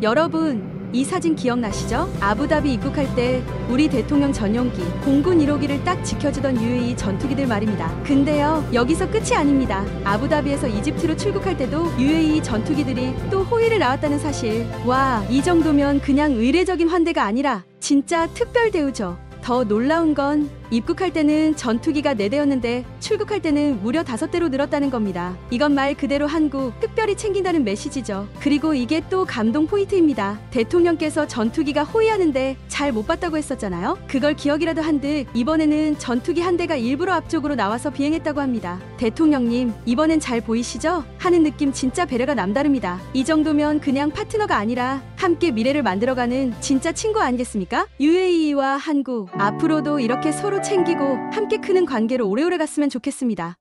여러분, 이 사진 기억나시죠? 아부다비 입국할 때 우리 대통령 전용기 공군 1호기를 딱 지켜주던 UAE 전투기들 말입니다. 근데요, 여기서 끝이 아닙니다. 아부다비에서 이집트로 출국할 때도 UAE 전투기들이 또 호위를 나왔다는 사실. 와, 이 정도면 그냥 의례적인 환대가 아니라 진짜 특별 대우죠. 더 놀라운 건 입국할 때는 전투기가 4대였는데 출국할 때는 무려 5대로 늘었다는 겁니다. 이건 말 그대로 한국 특별히 챙긴다는 메시지죠. 그리고 이게 또 감동 포인트입니다. 대통령께서 전투기가 호위하는데 잘 못 봤다고 했었잖아요. 그걸 기억이라도 한 듯 이번에는 전투기 한 대가 일부러 앞쪽으로 나와서 비행했다고 합니다. 대통령님, 이번엔 잘 보이시죠? 하는 느낌 진짜 배려가 남다릅니다. 이 정도면 그냥 파트너가 아니라 함께 미래를 만들어가는 진짜 친구 아니겠습니까? UAE와 한국, 앞으로도 이렇게 서로 챙기고 함께 크는 관계로 오래오래 갔으면 좋겠습니다.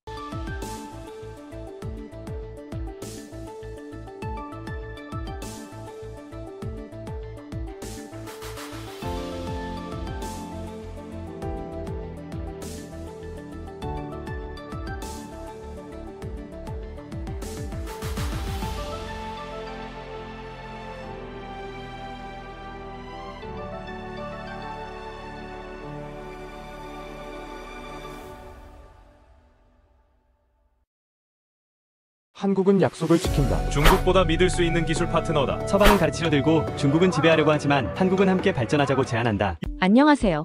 한국은 약속을 지킨다. 중국보다 믿을 수 있는 기술 파트너다. 서방은 가르치려 들고 중국은 지배하려고 하지만 한국은 함께 발전하자고 제안한다. 안녕하세요.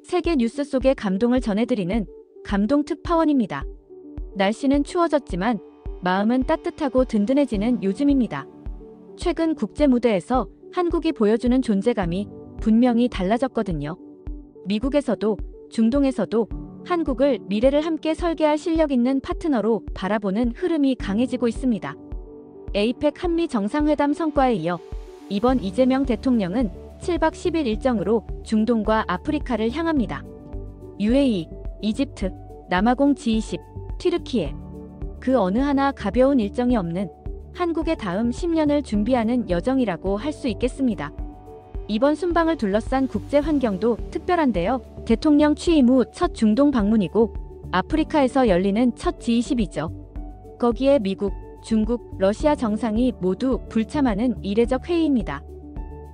세계 뉴스 속의 감동을 전해드리는 감동 특파원입니다. 날씨는 추워졌지만 마음은 따뜻하고 든든해지는 요즘입니다. 최근 국제 무대에서 한국이 보여주는 존재감이 분명히 달라졌거든요. 미국에서도 중동에서도 한국을 미래를 함께 설계할 실력 있는 파트너로 바라보는 흐름이 강해지고 있습니다. 에이펙 한미 정상회담 성과에 이어 이번 이재명 대통령은 7박 10일 일정으로 중동과 아프리카를 향합니다. UAE, 이집트, 남아공 G20, 튀르키예. 그 어느 하나 가벼운 일정이 없는 한국의 다음 10년을 준비하는 여정이라고 할 수 있겠습니다. 이번 순방을 둘러싼 국제 환경도 특별한데요. 대통령 취임 후 첫 중동 방문이고 아프리카에서 열리는 첫 G20이죠. 거기에 미국, 중국, 러시아 정상이 모두 불참하는 이례적 회의입니다.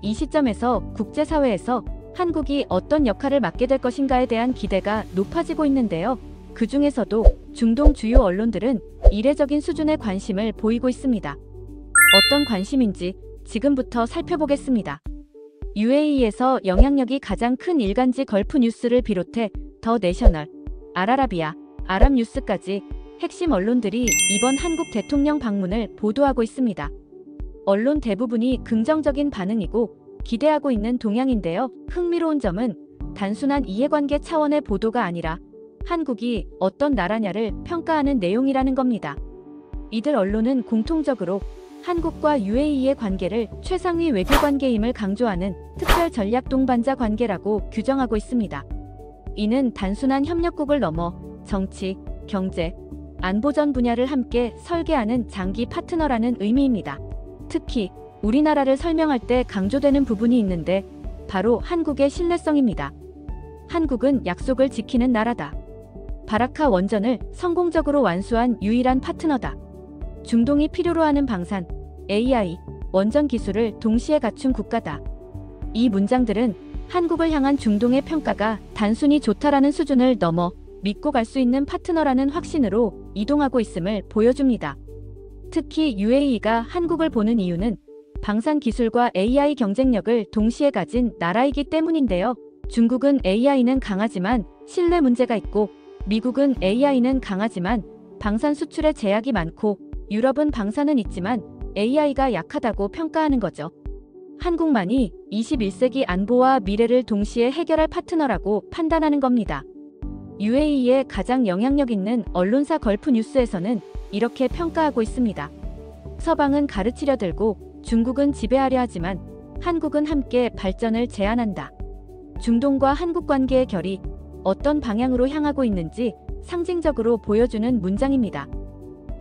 이 시점에서 국제사회에서 한국이 어떤 역할을 맡게 될 것인가에 대한 기대가 높아지고 있는데요. 그 중에서도 중동 주요 언론들은 이례적인 수준의 관심을 보이고 있습니다. 어떤 관심인지 지금부터 살펴보겠습니다. UAE에서 영향력이 가장 큰 일간지 걸프 뉴스를 비롯해 더 내셔널, 알아라비아, 아랍뉴스까지 핵심 언론들이 이번 한국 대통령 방문을 보도하고 있습니다. 언론 대부분이 긍정적인 반응이고 기대하고 있는 동향인데요. 흥미로운 점은 단순한 이해관계 차원의 보도가 아니라 한국이 어떤 나라냐를 평가하는 내용이라는 겁니다. 이들 언론은 공통적으로 한국과 UAE의 관계를 최상위 외교관계임을 강조하는 특별 전략 동반자 관계라고 규정하고 있습니다. 이는 단순한 협력국을 넘어 정치, 경제, 안보전 분야를 함께 설계하는 장기 파트너라는 의미입니다. 특히 우리나라를 설명할 때 강조되는 부분이 있는데 바로 한국의 신뢰성입니다. 한국은 약속을 지키는 나라다. 바라카 원전을 성공적으로 완수한 유일한 파트너다. 중동이 필요로 하는 방산, AI, 원전 기술을 동시에 갖춘 국가다. 이 문장들은 한국을 향한 중동의 평가가 단순히 좋다라는 수준을 넘어 믿고 갈 수 있는 파트너라는 확신으로 이동하고 있음을 보여줍니다. 특히 UAE가 한국을 보는 이유는 방산 기술과 AI 경쟁력을 동시에 가진 나라이기 때문인데요. 중국은 AI는 강하지만 신뢰 문제가 있고 미국은 AI는 강하지만 방산 수출에 제약이 많고 유럽은 방산은 있지만 AI가 약하다고 평가하는 거죠. 한국만이 21세기 안보와 미래를 동시에 해결할 파트너라고 판단하는 겁니다. UAE의 가장 영향력 있는 언론사 걸프 뉴스에서는 이렇게 평가하고 있습니다. 서방은 가르치려 들고 중국은 지배하려 하지만 한국은 함께 발전을 제안한다. 중동과 한국 관계의 결이 어떤 방향으로 향하고 있는지 상징적으로 보여주는 문장입니다.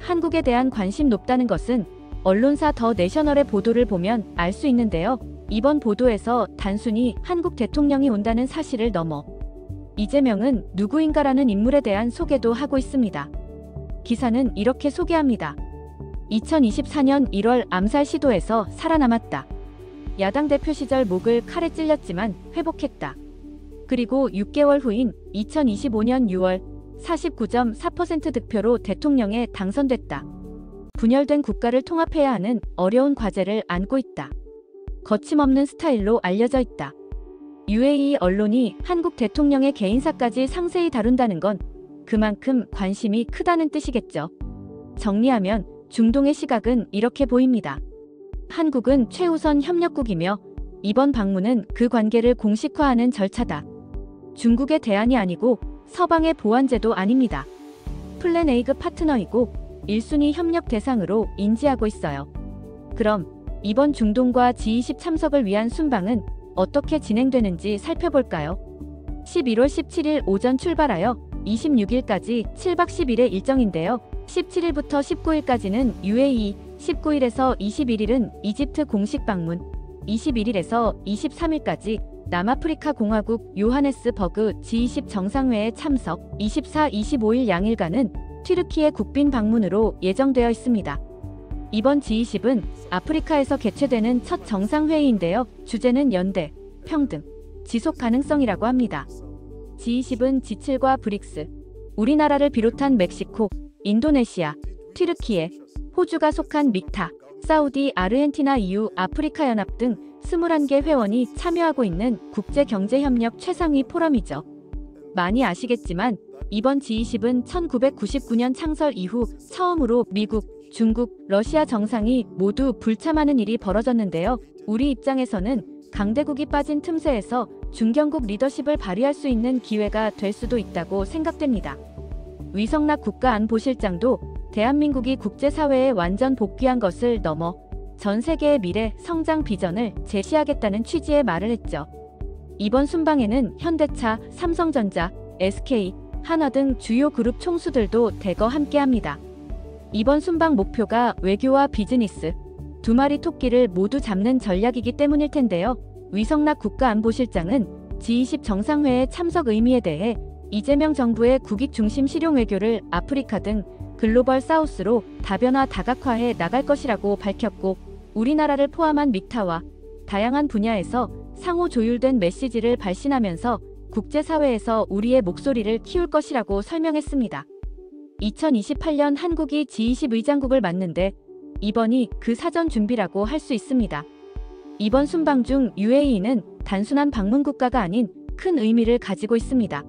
한국에 대한 관심 높다는 것은 언론사 더 내셔널의 보도를 보면 알 수 있는데요. 이번 보도에서 단순히 한국 대통령이 온다는 사실을 넘어 이재명은 누구인가라는 인물에 대한 소개도 하고 있습니다. 기사는 이렇게 소개합니다. 2024년 1월 암살 시도에서 살아남았다. 야당 대표 시절 목을 칼에 찔렸지만 회복했다. 그리고 6개월 후인 2025년 6월 49.4% 득표로 대통령에 당선됐다. 분열된 국가를 통합해야 하는 어려운 과제를 안고 있다. 거침없는 스타일로 알려져 있다. UAE 언론이 한국 대통령의 개인사까지 상세히 다룬다는 건 그만큼 관심이 크다는 뜻이겠죠. 정리하면 중동의 시각은 이렇게 보입니다. 한국은 최우선 협력국이며 이번 방문은 그 관계를 공식화하는 절차다. 중국의 대안이 아니고 서방의 보완제도 아닙니다. 플랜 A급 파트너이고 1순위 협력 대상으로 인지하고 있어요. 그럼 이번 중동과 G20 참석을 위한 순방은 어떻게 진행되는지 살펴볼까요? 11월 17일 오전 출발하여 26일까지 7박 10일의 일정인데요. 17일부터 19일까지는 UAE, 19일에서 21일은 이집트 공식 방문, 21일에서 23일까지 남아프리카 공화국 요하네스버그 G20 정상회에 참석, 24, 25일 양일간은 튀르키예 국빈 방문으로 예정되어 있습니다. 이번 G20은 아프리카에서 개최되는 첫 정상회의인데요. 주제는 연대, 평등, 지속 가능성이라고 합니다. G20은 G7과 브릭스, 우리나라를 비롯한 멕시코, 인도네시아, 튀르키예, 호주가 속한 믹타, 사우디, 아르헨티나, EU, 아프리카 연합 등 21개 회원이 참여하고 있는 국제경제협력 최상위 포럼이죠. 많이 아시겠지만 이번 G20은 1999년 창설 이후 처음으로 미국, 중국, 러시아 정상이 모두 불참하는 일이 벌어졌는데요. 우리 입장에서는 강대국이 빠진 틈새에서 중견국 리더십을 발휘할 수 있는 기회가 될 수도 있다고 생각됩니다. 위성락 국가안보실장도 대한민국이 국제사회에 완전 복귀한 것을 넘어 전 세계의 미래 성장 비전을 제시하겠다는 취지의 말을 했죠. 이번 순방에는 현대차, 삼성전자, SK, 한화 등 주요 그룹 총수들도 대거 함께합니다. 이번 순방 목표가 외교와 비즈니스, 두 마리 토끼를 모두 잡는 전략이기 때문일 텐데요. 위성락 국가안보실장은 G20 정상회의 참석 의미에 대해 이재명 정부의 국익 중심 실용 외교를 아프리카 등 글로벌 사우스로 다변화 다각화해 나갈 것이라고 밝혔고, 우리나라를 포함한 믹타와 다양한 분야에서 상호 조율된 메시지를 발신하면서 국제사회에서 우리의 목소리를 키울 것이라고 설명했습니다. 2028년 한국이 G20 의장국을 맡는데 이번이 그 사전 준비라고 할 수 있습니다. 이번 순방 중 UAE는 단순한 방문 국가가 아닌 큰 의미를 가지고 있습니다.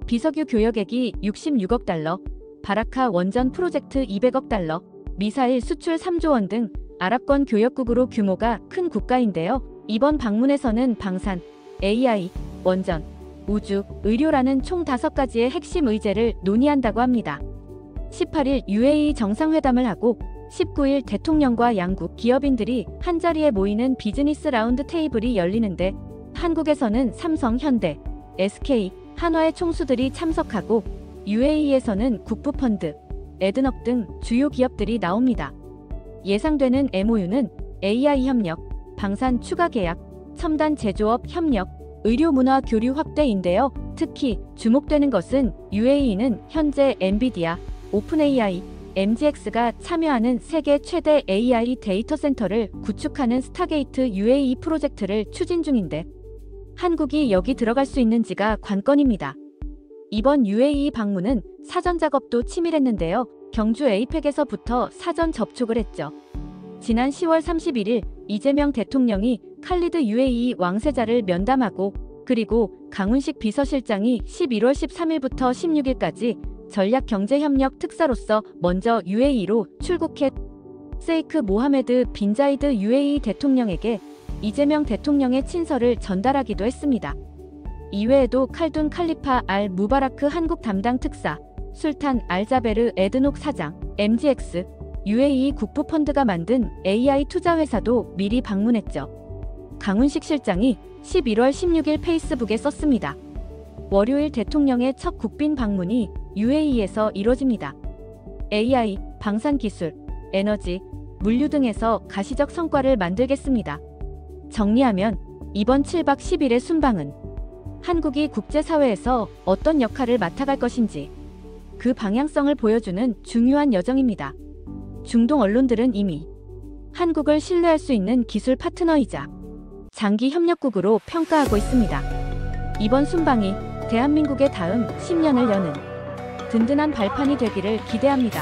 비석유 교역액이 66억 달러, 바라카 원전 프로젝트 200억 달러, 미사일 수출 3조 원 등 아랍권 교역국으로 규모가 큰 국가인데요. 이번 방문에서는 방산, AI, 원전, 우주, 의료라는 총 5가지의 핵심 의제를 논의한다고 합니다. 18일 UAE 정상회담을 하고 19일 대통령과 양국 기업인들이 한자리에 모이는 비즈니스 라운드 테이블이 열리는데, 한국에서는 삼성, 현대, SK, 한화의 총수들이 참석하고 UAE에서는 국부펀드, 에드넉 등 주요 기업들이 나옵니다. 예상되는 MOU는 AI 협력, 방산 추가 계약, 첨단 제조업 협력, 의료 문화 교류 확대인데요. 특히 주목되는 것은 UAE는 현재 엔비디아, 오픈AI, MGX가 참여하는 세계 최대 AI 데이터 센터를 구축하는 스타게이트 UAE 프로젝트를 추진 중인데, 한국이 여기 들어갈 수 있는지가 관건입니다. 이번 UAE 방문은 사전 작업도 치밀했는데요. 경주 에이펙에서부터 사전 접촉을 했죠. 지난 10월 31일 이재명 대통령이 칼리드 UAE 왕세자를 면담하고, 그리고 강훈식 비서실장이 11월 13일부터 16일까지 전략경제협력 특사로서 먼저 UAE로 출국해 세이크 모하메드 빈 자이드 UAE 대통령에게 이재명 대통령의 친서를 전달하기도 했습니다. 이외에도 칼둔 칼리파 알 무바라크 한국 담당 특사, 술탄 알자베르 에드녹 사장, MGX, UAE 국부펀드가 만든 AI 투자회사도 미리 방문했죠. 강훈식 실장이 11월 16일 페이스북에 썼습니다. 월요일 대통령의 첫 국빈 방문이 UAE에서 이뤄집니다. AI, 방산기술, 에너지, 물류 등에서 가시적 성과를 만들겠습니다. 정리하면 이번 7박 10일의 순방은 한국이 국제사회에서 어떤 역할을 맡아갈 것인지 그 방향성을 보여주는 중요한 여정입니다. 중동 언론들은 이미 한국을 신뢰할 수 있는 기술 파트너이자 장기 협력국으로 평가하고 있습니다. 이번 순방이 대한민국의 다음 10년을 여는 든든한 발판이 되기를 기대합니다.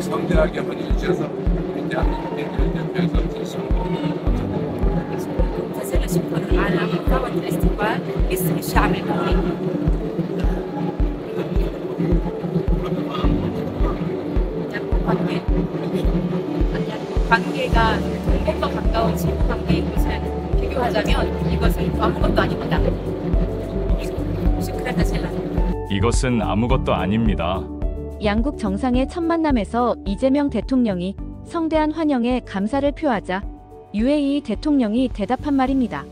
성대하게 헌해주셔서 우리 대한민국의 대표에서 تزال شكرا على محتوى الاستقبال باسم الشعب المصري. 관계가 동북과 가까운 친구 관계인 것을 비교하자면 이것은 아무것도 아닙니다. 슈크란 자젤라. 이것은 아무것도 아닙니다. 양국 정상의 첫 만남에서 이재명 대통령이 성대한 환영에 감사를 표하자 UAE 대통령이 대답한 말입니다.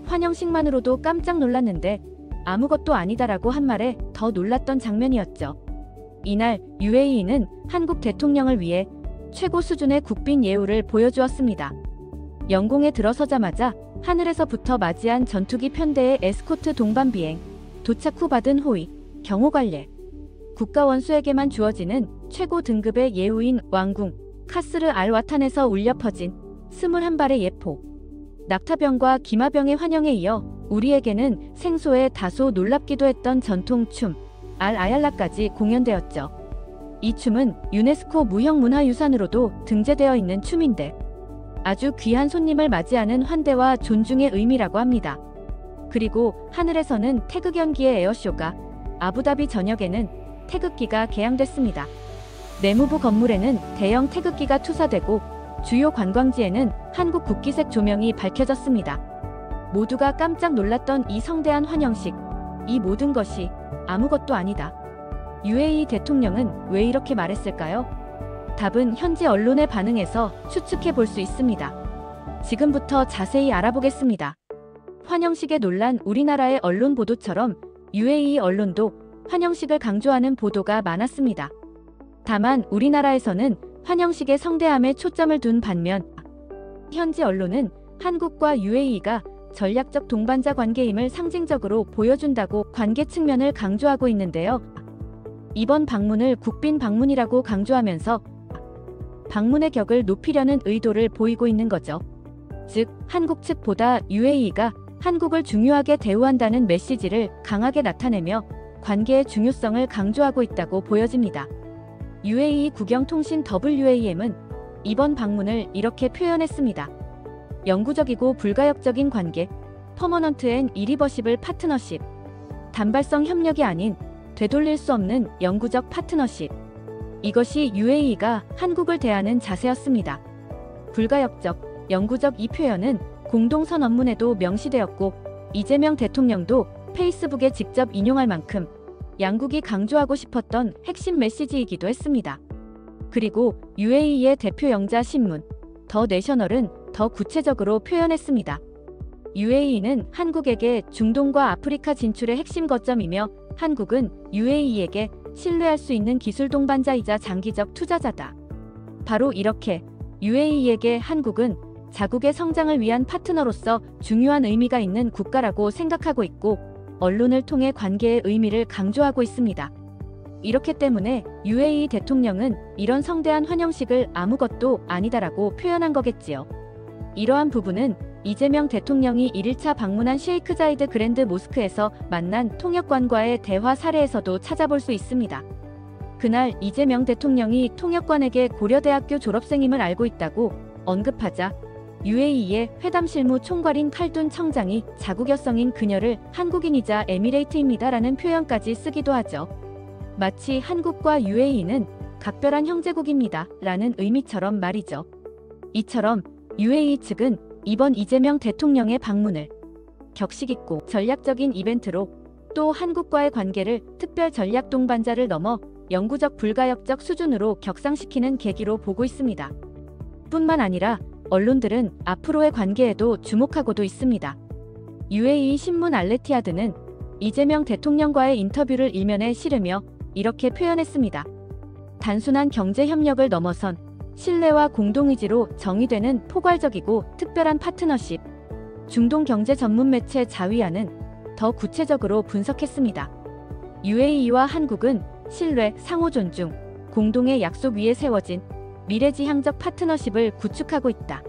환영식만으로도 깜짝 놀랐는데 아무것도 아니다라고 한 말에 더 놀랐던 장면이었죠. 이날 UAE는 한국 대통령을 위해 최고 수준의 국빈 예우를 보여주었습니다. 영공에 들어서자마자 하늘에서부터 맞이한 전투기 편대의 에스코트 동반 비행, 도착 후 받은 호의, 경호 관례, 국가 원수에게만 주어지는 최고 등급의 예우인 왕궁 카스르 알 와탄에서 울려 퍼진 21발의 예포, 낙타병과 기마병의 환영에 이어 우리에게는 생소해 다소 놀랍기도 했던 전통춤 알 아얄라까지 공연되었죠. 이 춤은 유네스코 무형문화유산으로도 등재되어 있는 춤인데 아주 귀한 손님을 맞이하는 환대와 존중의 의미라고 합니다. 그리고 하늘에서는 태극 연기의 에어쇼가, 아부다비 전역에는 태극기가 개양됐습니다. 내무부 건물에는 대형 태극기가 투사되고 주요 관광지에는 한국 국기색 조명이 밝혀졌습니다. 모두가 깜짝 놀랐던 이 성대한 환영식, 이 모든 것이 아무것도 아니다. UAE 대통령은 왜 이렇게 말했을까요? 답은 현지 언론의 반응에서 추측해 볼 수 있습니다. 지금부터 자세히 알아보겠습니다. 환영식에 놀란 우리나라의 언론 보도처럼 UAE 언론도 환영식을 강조하는 보도가 많았습니다. 다만 우리나라에서는 환영식의 성대함에 초점을 둔 반면 현지 언론은 한국과 UAE가 전략적 동반자 관계임을 상징적으로 보여준다고 관계 측면을 강조하고 있는데요. 이번 방문을 국빈 방문이라고 강조하면서 방문의 격을 높이려는 의도를 보이고 있는 거죠. 즉, 한국 측보다 UAE가 한국을 중요하게 대우한다는 메시지를 강하게 나타내며 관계의 중요성을 강조하고 있다고 보여집니다. UAE 국영통신 WAM은 이번 방문을 이렇게 표현했습니다. 영구적이고 불가역적인 관계, 퍼머넌트 앤 이리버시블 파트너십, 단발성 협력이 아닌 되돌릴 수 없는 영구적 파트너십. 이것이 UAE가 한국을 대하는 자세였습니다. 불가역적, 영구적 이 표현은 공동선언문에도 명시되었고 이재명 대통령도 페이스북에 직접 인용할 만큼 양국이 강조하고 싶었던 핵심 메시지이기도 했습니다. 그리고 UAE의 대표 영자 신문 더 내셔널은 더 구체적으로 표현했습니다. UAE는 한국에게 중동과 아프리카 진출의 핵심 거점이며 한국은 UAE에게 신뢰할 수 있는 기술 동반자이자 장기적 투자자다. 바로 이렇게 UAE에게 한국은 자국의 성장을 위한 파트너로서 중요한 의미가 있는 국가라고 생각하고 있고 언론을 통해 관계의 의미를 강조하고 있습니다. 이렇기 때문에 UAE 대통령은 이런 성대한 환영식을 아무것도 아니다라고 표현한 거겠지요. 이러한 부분은 이재명 대통령이 1일차 방문한 셰이크 자이드 그랜드 모스크에서 만난 통역관과의 대화 사례에서도 찾아볼 수 있습니다. 그날 이재명 대통령이 통역관에게 고려대학교 졸업생임을 알고 있다고 언급하자 UAE의 회담 실무 총괄인 칼둔 청장이 자국 여성인 그녀를 한국인이자 에미레이트입니다라는 표현까지 쓰기도 하죠. 마치 한국과 UAE는 각별한 형제국입니다 라는 의미처럼 말이죠. 이처럼 UAE 측은 이번 이재명 대통령의 방문을 격식있고 전략적인 이벤트로 또 한국과의 관계를 특별 전략 동반자를 넘어 영구적 불가역적 수준으로 격상시키는 계기로 보고 있습니다. 뿐만 아니라 언론들은 앞으로의 관계에도 주목하고도 있습니다. UAE 신문 알레티아드는 이재명 대통령과의 인터뷰를 일면에 실으며 이렇게 표현했습니다. 단순한 경제 협력을 넘어선 신뢰와 공동의지로 정의되는 포괄적이고 특별한 파트너십, 중동 경제 전문 매체 자위아는 더 구체적으로 분석했습니다. UAE와 한국은 신뢰, 상호 존중, 공동의 약속 위에 세워진 미래지향적 파트너십을 구축하고 있다.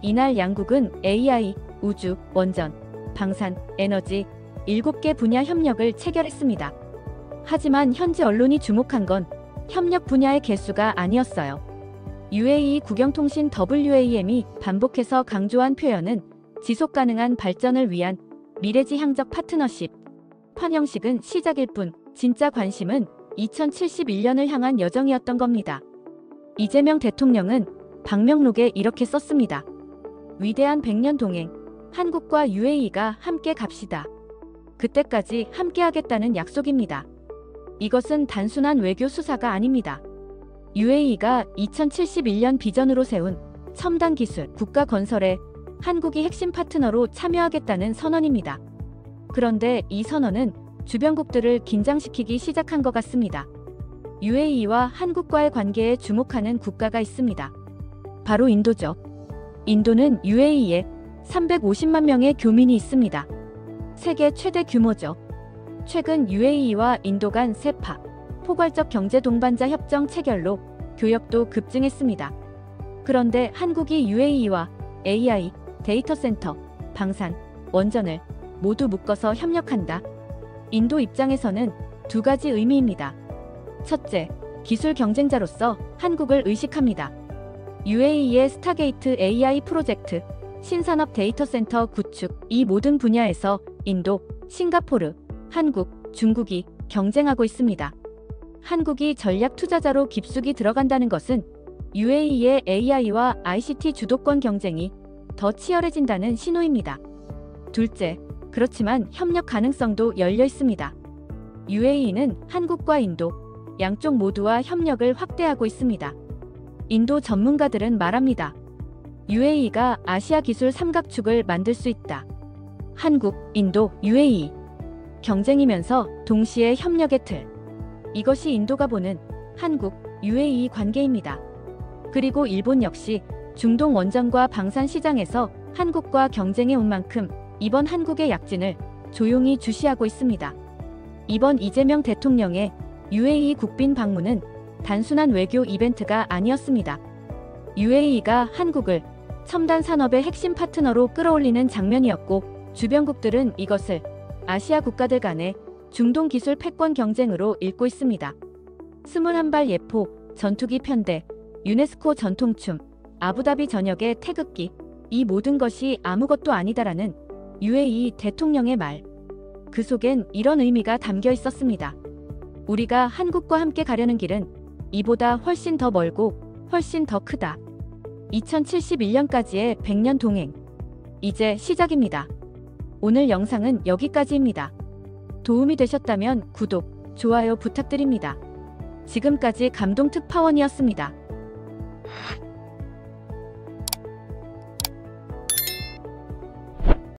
이날 양국은 AI, 우주, 원전, 방산, 에너지 7개 분야 협력을 체결했습니다. 하지만 현지 언론이 주목한 건 협력 분야의 개수가 아니었어요. UAE 국영통신 WAM이 반복해서 강조한 표현은 지속가능한 발전을 위한 미래지향적 파트너십. 환영식은 시작일 뿐 진짜 관심은 2071년을 향한 여정이었던 겁니다. 이재명 대통령은 방명록에 이렇게 썼습니다. 위대한 100년 동행, 한국과 UAE가 함께 갑시다. 그때까지 함께하겠다는 약속입니다. 이것은 단순한 외교 수사가 아닙니다. UAE가 2071년 비전으로 세운 첨단 기술, 국가 건설에 한국이 핵심 파트너로 참여하겠다는 선언입니다. 그런데 이 선언은 주변국들을 긴장시키기 시작한 것 같습니다. UAE와 한국과의 관계에 주목하는 국가가 있습니다. 바로 인도죠. 인도는 UAE에 350만 명의 교민이 있습니다. 세계 최대 규모죠. 최근 UAE와 인도 간 세파, 포괄적 경제 동반자 협정 체결로 교역도 급증했습니다. 그런데 한국이 UAE와 AI, 데이터 센터, 방산, 원전을 모두 묶어서 협력한다. 인도 입장에서는 두 가지 의미입니다. 첫째, 기술 경쟁자로서 한국을 의식합니다. UAE의 스타게이트 AI 프로젝트, 신산업 데이터 센터 구축, 이 모든 분야에서 인도, 싱가포르, 한국, 중국이 경쟁하고 있습니다. 한국이 전략 투자자로 깊숙이 들어간다는 것은 UAE의 AI와 ICT 주도권 경쟁이 더 치열해진다는 신호입니다. 둘째, 그렇지만 협력 가능성도 열려 있습니다. UAE는 한국과 인도, 양쪽 모두와 협력을 확대하고 있습니다. 인도 전문가들은 말합니다. UAE가 아시아 기술 삼각축을 만들 수 있다. 한국, 인도, UAE. 경쟁이면서 동시에 협력의 틀. 이것이 인도가 보는 한국, UAE 관계입니다. 그리고 일본 역시 중동 원전과 방산 시장에서 한국과 경쟁해 온 만큼 이번 한국의 약진을 조용히 주시하고 있습니다. 이번 이재명 대통령의 UAE 국빈 방문은 단순한 외교 이벤트가 아니었습니다. UAE가 한국을 첨단 산업의 핵심 파트너로 끌어올리는 장면이었고, 주변국들은 이것을 아시아 국가들 간의 중동 기술 패권 경쟁으로 읽고 있습니다. 21발 예포, 전투기 편대, 유네스코 전통춤, 아부다비 전역의 태극기, 이 모든 것이 아무것도 아니다라는 UAE 대통령의 말. 그 속엔 이런 의미가 담겨 있었습니다. 우리가 한국과 함께 가려는 길은 이보다 훨씬 더 멀고 훨씬 더 크다. 2071년까지의 100년 동행. 이제 시작입니다. 오늘 영상은 여기까지입니다. 도움이 되셨다면 구독, 좋아요 부탁드립니다. 지금까지 감동 특파원이었습니다.